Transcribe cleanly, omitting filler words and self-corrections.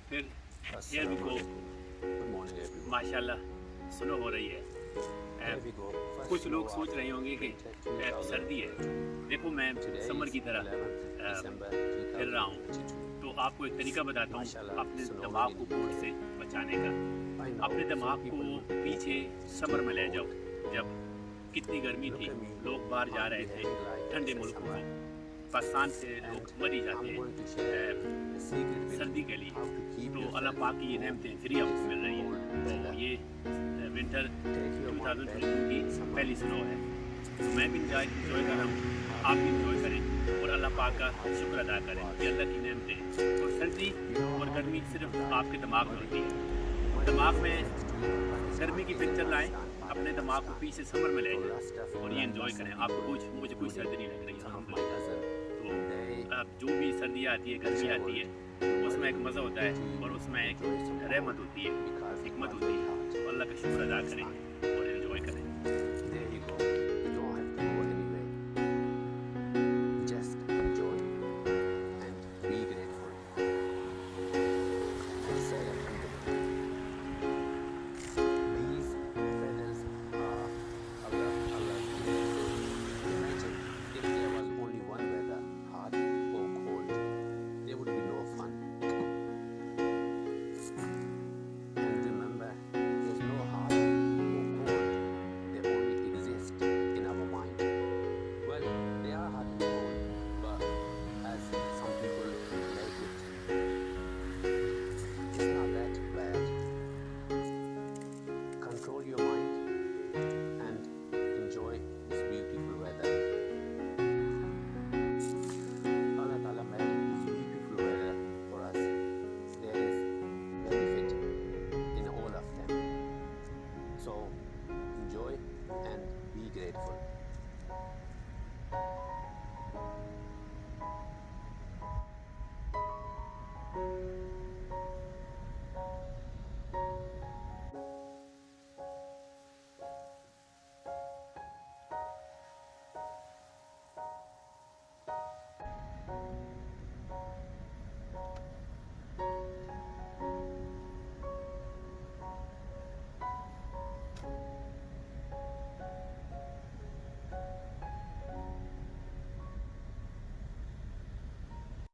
फिर here we go, Good morning everyone. माशाल्लाह snow हो रही है। Here we go. First कुछ snow लोग सोच after रहे होंगे कि सर्दी है। देखो मैं Today समर is की तरह 11th December फिर रहा हूँ, 2022. तो आपको एक तरीका बताता हूँ माशाल्लाह, अपने snow दिमाग को really कोल्ड से बचाने का। I know अपने some दिमाग को people would पीछे be समर में ले still जाओ, cold. जब कितनी गर्मी Look थी, at me. लोग बाहर जा I'm रहे थे behaving like ठंडे it's मुल्कों summer. को। पाकिस्तान से लोग And मर ही I'm जाते going to हैं share the secret with सर्दी you के लिए। how to keep तो yourself अल्लाह पाक की ये warm नेमतें फ्री आपको मिल रही हैं। cold तो weather. ये विंटर Take your one 2022 की summer. पहली स्नो है, तो मैं भी इंजॉय कर रहा हूँ, आप भी इंजॉय करें और अल्लाह पाक का शुक्र अदा करें। ये अल्लाह की नेमतें। तो सर्दी और गर्मी सिर्फ आपके दिमाग में होती है। दिमाग में गर्मी की पिक्चर लाएं, अपने दिमाग को पीछे समर में ले जाएं और ये इंजॉय करें। आपको मुझे कोई सर्दी नहीं लग रही है अल्हम्दुलिल्लाह। तो अब जो भी सर्दी आती है, गर्मी आती है, उसमें एक मज़ा होता है और उसमें एक रहमत होती है, हिकमत होती है। तो अल्लाह का शुक्र अदा करें।